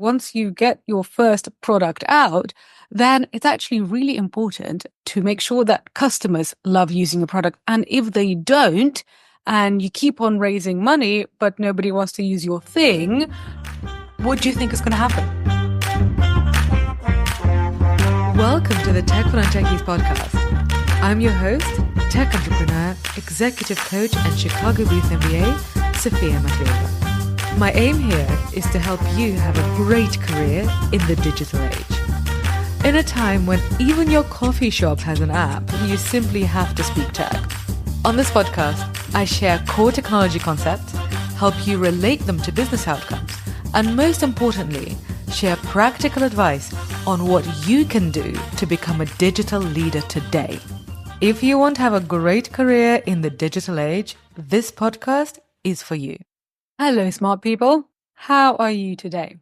once you get your first product out, then it's actually really important to make sure that customers love using your product. And if they don't, and you keep on raising money, but nobody wants to use your thing, what do you think is going to happen? Welcome to the Tech for Non-Techies podcast. I'm your host, tech entrepreneur, executive coach, and Chicago-based MBA, Sophia Matveeva. My aim here is to help you have a great career in the digital age. In a time when even your coffee shop has an app, you simply have to speak tech. On this podcast, I share core technology concepts, help you relate them to business outcomes, and most importantly, share practical advice on what you can do to become a digital leader today. If you want to have a great career in the digital age, this podcast is for you. Hello, smart people. How are you today?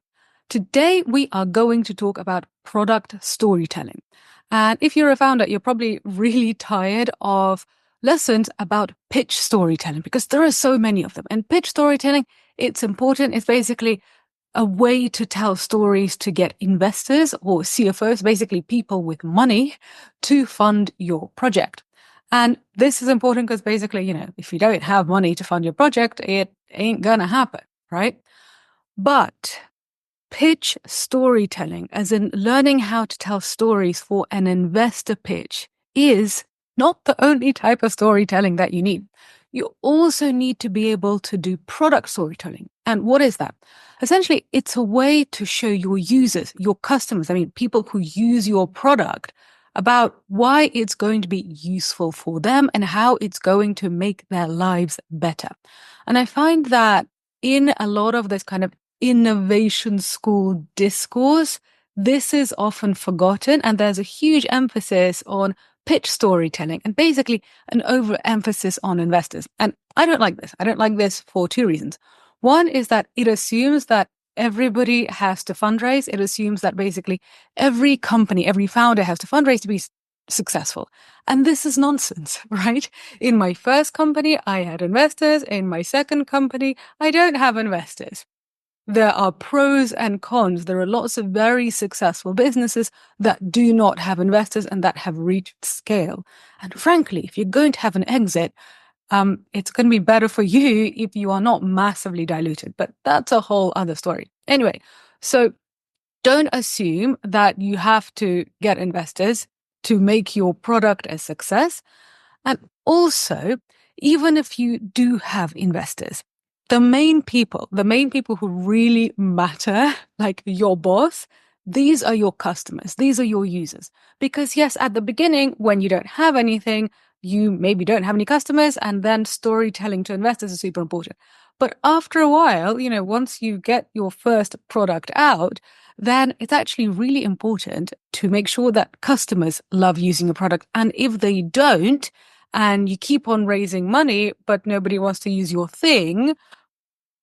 Today, we are going to talk about product storytelling. And if you're a founder, you're probably really tired of lessons about pitch storytelling because there are so many of them. And pitch storytelling, it's important. It's basically a way to tell stories to get investors or CFOs, basically people with money, to fund your project. And this is important because basically, if you don't have money to fund your project, it ain't gonna happen, right? But pitch storytelling, as in learning how to tell stories for an investor pitch, is not the only type of storytelling that you need. You also need to be able to do product storytelling. And what is that? Essentially, it's a way to show your users, your customers, people who use your product, about why it's going to be useful for them and how it's going to make their lives better. And I find that in a lot of this kind of innovation school discourse, this is often forgotten, and there's a huge emphasis on pitch storytelling and basically an overemphasis on investors. And I don't like this. I don't like this for two reasons. One is that it assumes that everybody has to fundraise. It assumes that basically every company, every founder has to fundraise to be successful. And this is nonsense, right? In my first company, I had investors. In my second company, I don't have investors. There are pros and cons. There are lots of very successful businesses that do not have investors and that have reached scale. And frankly, if you're going to have an exit, it's going to be better for you if you are not massively diluted. But that's a whole other story. Anyway, so don't assume that you have to get investors to make your product a success. And also, even if you do have investors, the main people who really matter, like your boss, these are your customers. These are your users. Because yes, at the beginning, when you don't have anything, you maybe don't have any customers, and then storytelling to investors is super important. But after a while, once you get your first product out, then it's actually really important to make sure that customers love using your product. And if they don't, and you keep on raising money, but nobody wants to use your thing,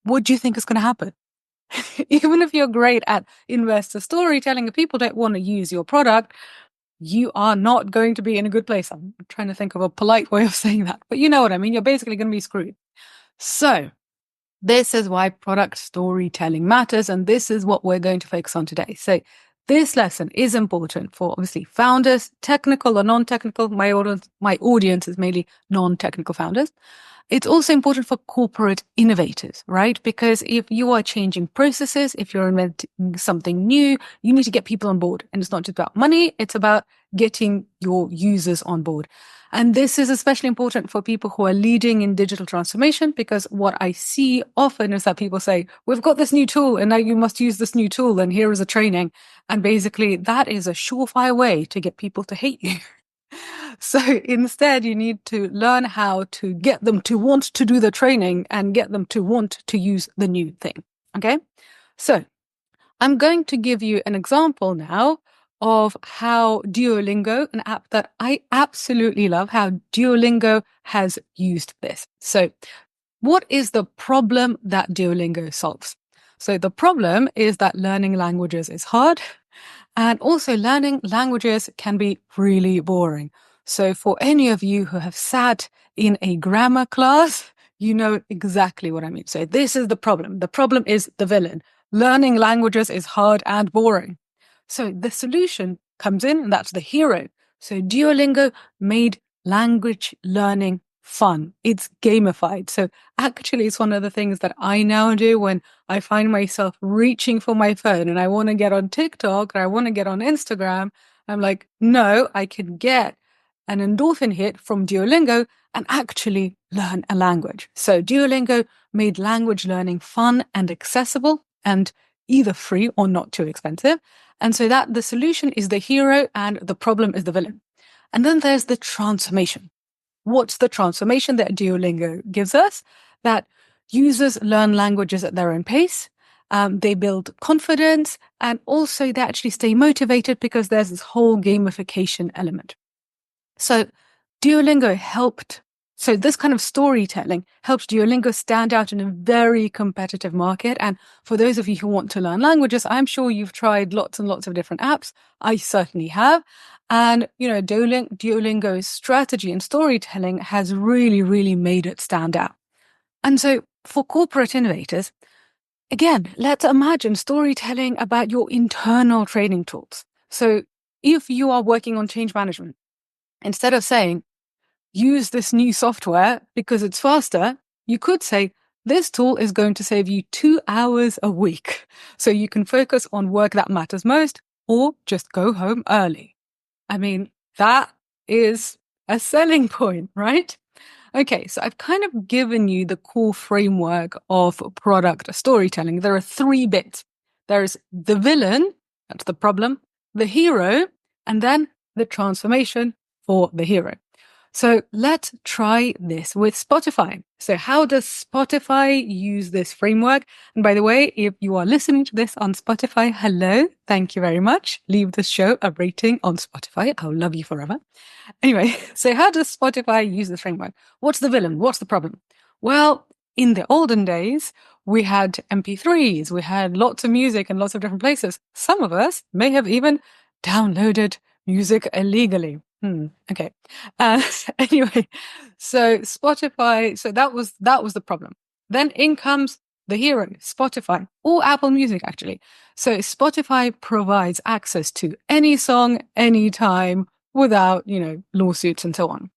what do you think is going to happen? Even if you're great at investor storytelling, if people don't want to use your product, you are not going to be in a good place. I'm trying to think of a polite way of saying that, but you know what I mean. You're basically going to be screwed. So this is why product storytelling matters. And this is what we're going to focus on today. So this lesson is important for obviously founders, technical or non-technical. My audience is mainly non-technical founders. It's also important for corporate innovators, right? Because if you are changing processes, if you're inventing something new, you need to get people on board. And it's not just about money, it's about getting your users on board. And this is especially important for people who are leading in digital transformation, because what I see often is that people say, we've got this new tool and now you must use this new tool and here is a training. And basically that is a surefire way to get people to hate you. So instead, you need to learn how to get them to want to do the training and get them to want to use the new thing. Okay? So I'm going to give you an example now of how Duolingo, an app that I absolutely love, how Duolingo has used this. So what is the problem that Duolingo solves? So the problem is that learning languages is hard, and also learning languages can be really boring. So for any of you who have sat in a grammar class, you know exactly what I mean. So this is the problem. The problem is the villain. learning languages is hard and boring. So the solution comes in, and that's the hero. So Duolingo made language learning fun. It's gamified. So actually, it's one of the things that I now do when I find myself reaching for my phone and I want to get on TikTok or I want to get on Instagram. I'm like, no, I can get an endorphin hit from Duolingo and actually learn a language. So Duolingo made language learning fun and accessible and either free or not too expensive. And so that the solution is the hero and the problem is the villain. And then there's the transformation. What's the transformation that Duolingo gives us? That users learn languages at their own pace. They build confidence and also they actually stay motivated because there's this whole gamification element. So Duolingo helped. So this kind of storytelling helped Duolingo stand out in a very competitive market. And for those of you who want to learn languages, I'm sure you've tried lots and lots of different apps. I certainly have. And, Duolingo's strategy and storytelling has really, really made it stand out. And so for corporate innovators, again, let's imagine storytelling about your internal training tools. So if you are working on change management, instead of saying, use this new software because it's faster, you could say, this tool is going to save you 2 hours a week. So you can focus on work that matters most or just go home early. I mean, that is a selling point, right? Okay, so I've kind of given you the core framework of product storytelling. There are 3 bits. There's the villain, that's the problem, the hero, and then the transformation for the hero. So let's try this with Spotify. So how does Spotify use this framework? And by the way, if you are listening to this on Spotify, hello, thank you very much. Leave this show a rating on Spotify. I'll love you forever. Anyway, so how does Spotify use this framework? What's the villain? What's the problem? Well, in the olden days, we had MP3s, we had lots of music in lots of different places. Some of us may have even downloaded music illegally. Okay. Anyway, so Spotify, so that was the problem. Then in comes the hero, Spotify, or Apple Music, actually. So Spotify provides access to any song, anytime, without, lawsuits and so on.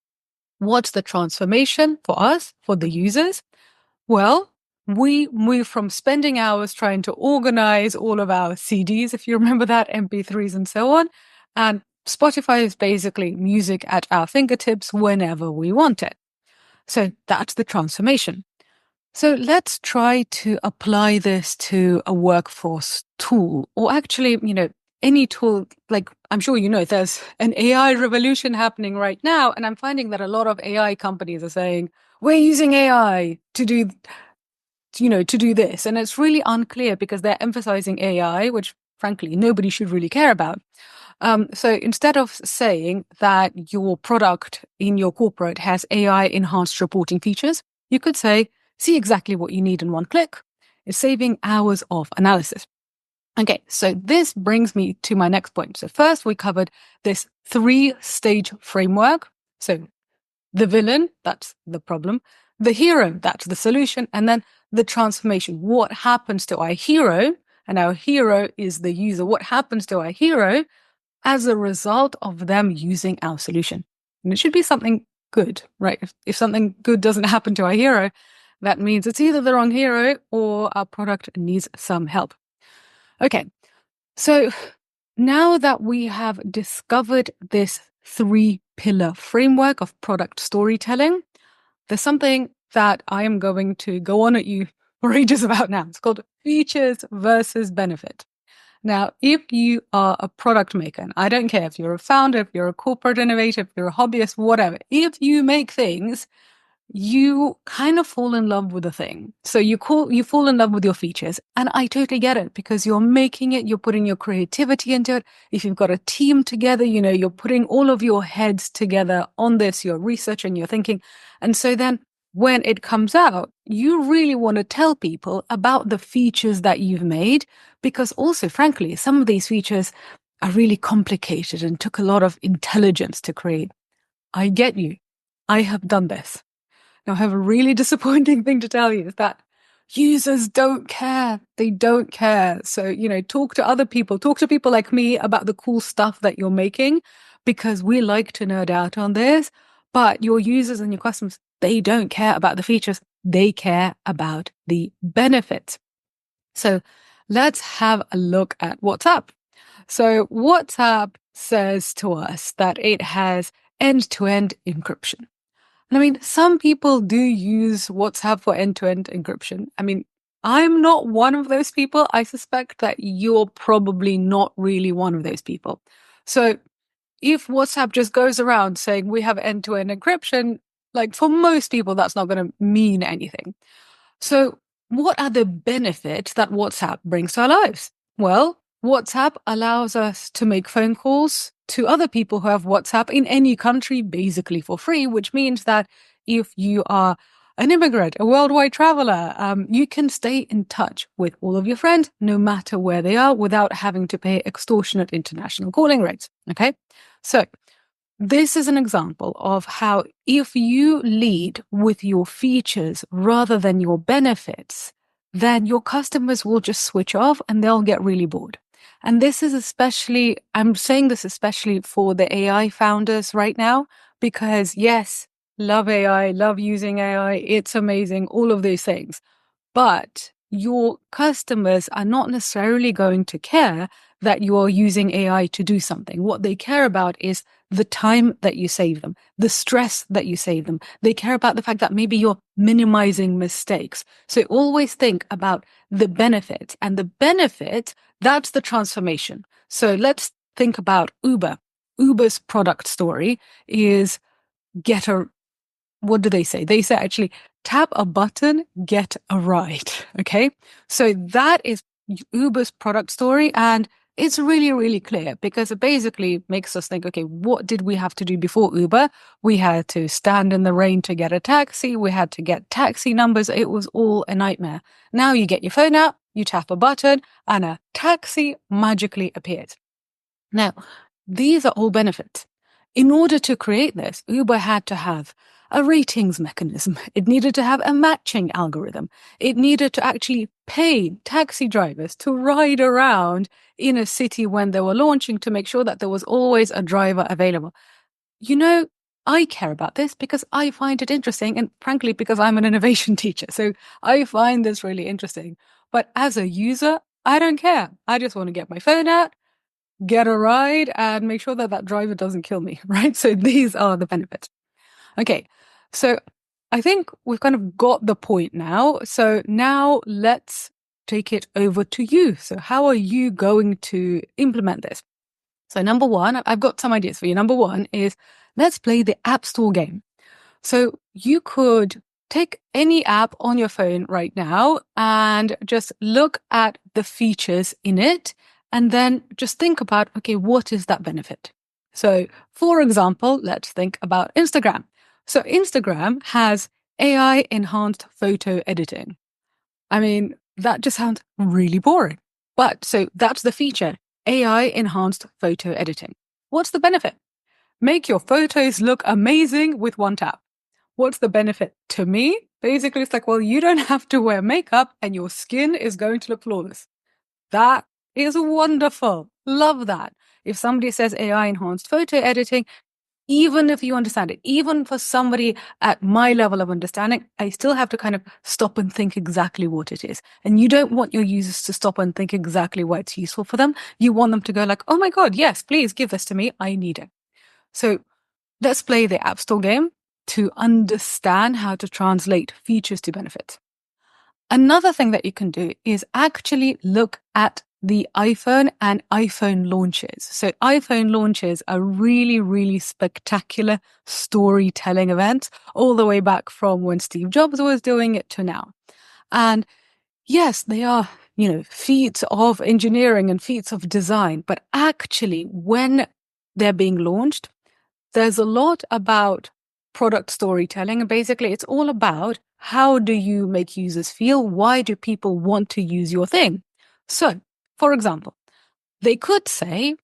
What's the transformation for us, for the users? Well, we move from spending hours trying to organize all of our CDs, if you remember that, MP3s and so on, and Spotify is basically music at our fingertips whenever we want it. So that's the transformation. So let's try to apply this to a workforce tool, or actually, any tool. Like, I'm sure there's an AI revolution happening right now, and I'm finding that a lot of AI companies are saying, we're using AI to do this. And it's really unclear because they're emphasizing AI, which frankly, nobody should really care about. So instead of saying that your product in your corporate has AI enhanced reporting features, you could say, see exactly what you need in one click. It's saving hours of analysis. Okay, so this brings me to my next point. So first we covered this 3-stage framework. So the villain, that's the problem. The hero, that's the solution. And then the transformation. What happens to our hero? And our hero is the user. What happens to our hero as a result of them using our solution? And it should be something good, right? If something good doesn't happen to our hero, that means it's either the wrong hero or our product needs some help. Okay, so now that we have discovered this 3-pillar framework of product storytelling, there's something that I am going to go on at you for ages about now. It's called features versus benefit. Now, if you are a product maker, and I don't care if you're a founder, if you're a corporate innovator, if you're a hobbyist, whatever, if you make things, you kind of fall in love with the thing. So you fall in love with your features. And I totally get it because you're making it, you're putting your creativity into it. If you've got a team together, you're putting all of your heads together on this, you're researching, you're thinking. And so then when it comes out, you really want to tell people about the features that you've made, because also, frankly, some of these features are really complicated and took a lot of intelligence to create. I get you. I have done this. Now, I have a really disappointing thing to tell you is that users don't care. They don't care. So, talk to other people, talk to people like me about the cool stuff that you're making, because we like to nerd out on this. But your users and your customers, they don't care about the features. They care about the benefits. So let's have a look at WhatsApp. So WhatsApp says to us that it has end-to-end encryption. And I mean, some people do use WhatsApp for end-to-end encryption. I mean, I'm not one of those people. I suspect that you're probably not really one of those people. So if WhatsApp just goes around saying we have end-to-end encryption, like for most people, that's not going to mean anything. So, what are the benefits that WhatsApp brings to our lives? Well, WhatsApp allows us to make phone calls to other people who have WhatsApp in any country, basically for free, which means that if you are an immigrant, a worldwide traveler, you can stay in touch with all of your friends, no matter where they are, without having to pay extortionate international calling rates. Okay? So, this is an example of how if you lead with your features rather than your benefits, then your customers will just switch off and they'll get really bored. And this is especially, I'm saying this especially for the AI founders right now, because yes, love AI, love using AI, it's amazing, all of these things. But your customers are not necessarily going to care that you are using AI to do something. What they care about is the time that you save them, the stress that you save them. They care about the fact that maybe you're minimizing mistakes. So always think about the benefit, and the benefit, that's the transformation. So let's think about Uber. Uber's product story is get a what do they say? They say actually tap a button, get a ride. Okay. So that is Uber's product story. And it's really, really clear because it basically makes us think, okay, what did we have to do before Uber? We had to stand in the rain to get a taxi. We had to get taxi numbers. It was all a nightmare. Now you get your phone out, you tap a button, and a taxi magically appears. Now, these are all benefits. In order to create this, Uber had to have a ratings mechanism. It needed to have a matching algorithm. It needed to actually pay taxi drivers to ride around in a city when they were launching to make sure that there was always a driver available. I care about this because I find it interesting, and frankly, because I'm an innovation teacher. So I find this really interesting. But as a user, I don't care. I just want to get my phone out, get a ride, and make sure that that driver doesn't kill me, right? So these are the benefits. Okay, so I think we've kind of got the point now. So now let's take it over to you. So how are you going to implement this? So number one, I've got some ideas for you. Number one is let's play the App Store game. So you could take any app on your phone right now and just look at the features in it and then just think about, okay, what is that benefit? So for example, let's think about Instagram. So Instagram has AI enhanced photo editing. I mean, that just sounds really boring. But so that's the feature, AI enhanced photo editing. What's the benefit? Make your photos look amazing with one tap. What's the benefit to me? Basically, it's like, well, you don't have to wear makeup and your skin is going to look flawless. That is wonderful. Love that. If somebody says AI enhanced photo editing, even if you understand it, even for somebody at my level of understanding, I still have to kind of stop and think exactly what it is. And you don't want your users to stop and think exactly why it's useful for them. You want them to go like, oh my God, yes, please give this to me. I need it. So let's play the App Store game to understand how to translate features to benefits. Another thing that you can do is actually look at the iPhone and iPhone launches. So iPhone launches are really, really spectacular storytelling events all the way back from when Steve Jobs was doing it to now. And yes, they are, feats of engineering and feats of design, but actually when they're being launched, there's a lot about product storytelling. And basically, it's all about how do you make users feel? Why do people want to use your thing? So, for example, they could say,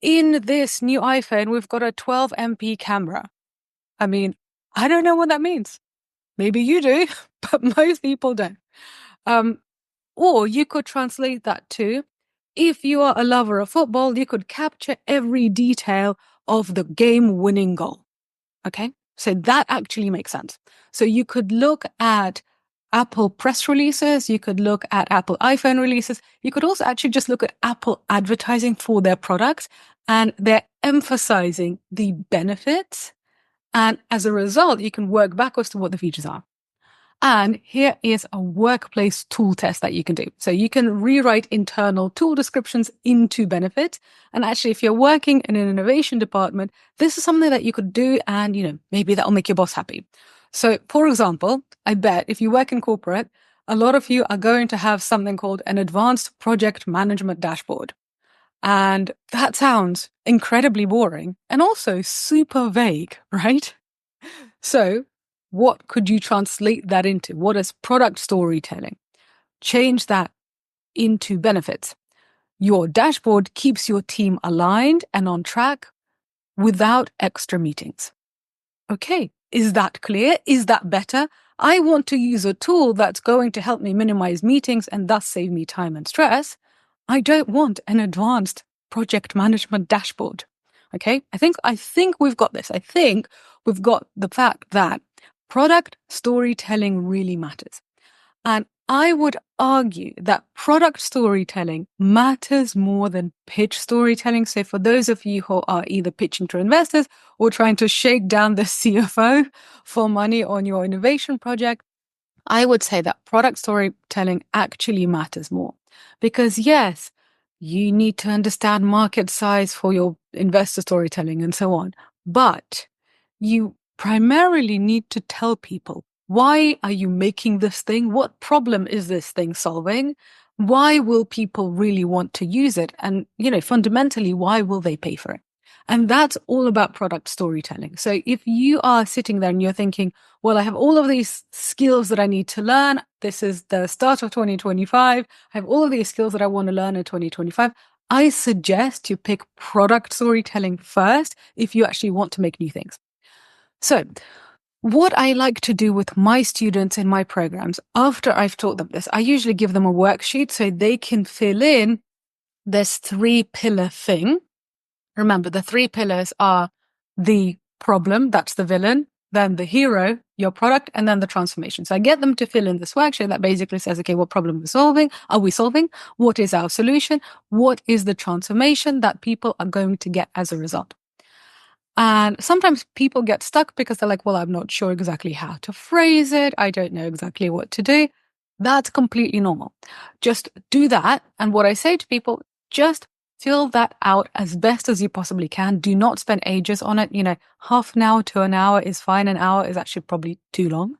in this new iPhone, we've got a 12 MP camera. I mean, I don't know what that means. Maybe you do, but most people don't. Or you could translate that to, if you are a lover of football, you could capture every detail of the game-winning goal. Okay? So that actually makes sense. So you could look at Apple press releases, you could look at Apple iPhone releases, you could also actually just look at Apple advertising for their products, and they're emphasizing the benefits. And as a result, you can work backwards to what the features are. And here is a workplace tool test that you can do. So you can rewrite internal tool descriptions into benefits. And actually, if you're working in an innovation department, this is something that you could do, and, maybe that'll make your boss happy. So, for example, I bet if you work in corporate, a lot of you are going to have something called an advanced project management dashboard. And that sounds incredibly boring and also super vague, right? So what could you translate that into? What is product storytelling? Change that into benefits. Your dashboard keeps your team aligned and on track without extra meetings. Okay, is that clear? Is that better? I want to use a tool that's going to help me minimize meetings and thus save me time and stress. I don't want an advanced project management dashboard. Okay, I think we've got this. I think we've got the fact that product storytelling really matters. And I would argue that product storytelling matters more than pitch storytelling. So for those of you who are either pitching to investors or trying to shake down the CFO for money on your innovation project, I would say that product storytelling actually matters more. Because yes, you need to understand market size for your investor storytelling and so on. But you primarily need to tell people, why are you making this thing? What problem is this thing solving? Why will people really want to use it? And, fundamentally, why will they pay for it? And that's all about product storytelling. So if you are sitting there and you're thinking, well, I have all of these skills that I need to learn. This is the start of 2025. I have all of these skills that I want to learn in 2025. I suggest you pick product storytelling first if you actually want to make new things. So what I like to do with my students in my programs, after I've taught them this, I usually give them a worksheet so they can fill in this 3-pillar thing. Remember, the 3 pillars are the problem, that's the villain, then the hero, your product, and then the transformation. So I get them to fill in this worksheet that basically says, okay, what problem are we solving? What is our solution? What is the transformation that people are going to get as a result? And sometimes people get stuck because they're like, well, I'm not sure exactly how to phrase it. I don't know exactly what to do. That's completely normal. Just do that. And what I say to people, just fill that out as best as you possibly can. Do not spend ages on it. Half an hour to an hour is fine. An hour is actually probably too long.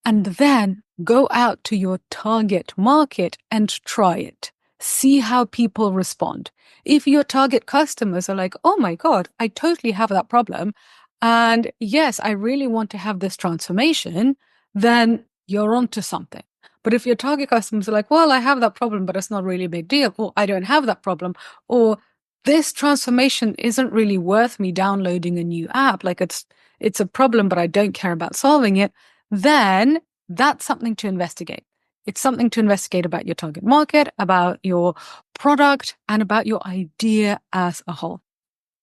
And then go out to your target market and try it. See how people respond. If your target customers are like, oh my God, I totally have that problem, and yes, I really want to have this transformation, then you're onto something. But if your target customers are like, well, I have that problem, but it's not really a big deal, or I don't have that problem, or this transformation isn't really worth me downloading a new app, like it's a problem, but I don't care about solving it, then that's something to investigate. It's something to investigate about your target market, about your product, and about your idea as a whole.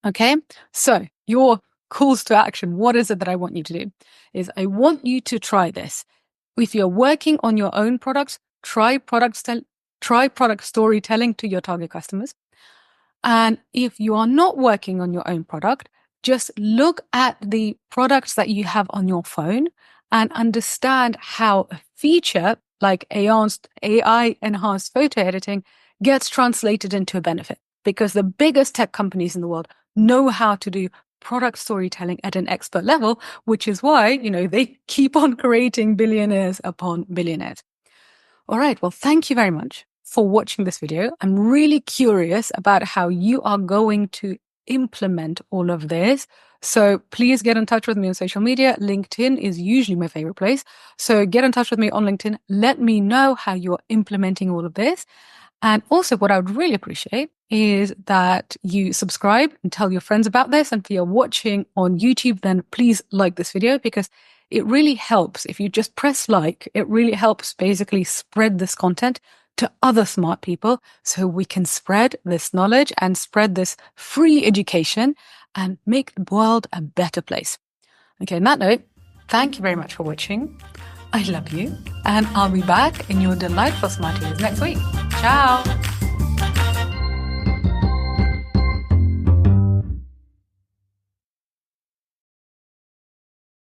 Okay? So your calls to action, what is it that I want you to do? Is I want you to try this. If you're working on your own products, try product storytelling to your target customers. And if you are not working on your own product, just look at the products that you have on your phone and understand how a feature like AI enhanced photo editing gets translated into a benefit. Because the biggest tech companies in the world know how to do product storytelling at an expert level, which is why, they keep on creating billionaires upon billionaires. All right. Well, thank you very much for watching this video. I'm really curious about how you are going to implement all of this. So please get in touch with me on social media. LinkedIn is usually my favorite place. So get in touch with me on LinkedIn. Let me know how you're implementing all of this. And also what I would really appreciate is that you subscribe and tell your friends about this. And if you're watching on YouTube, then please like this video, because it really helps if you just press like. It really helps basically spread this content to other smart people so we can spread this knowledge and spread this free education and make the world a better place. Okay, on that note, thank you very much for watching. I love you, and I'll be back in your delightful smart ears next week. Ciao!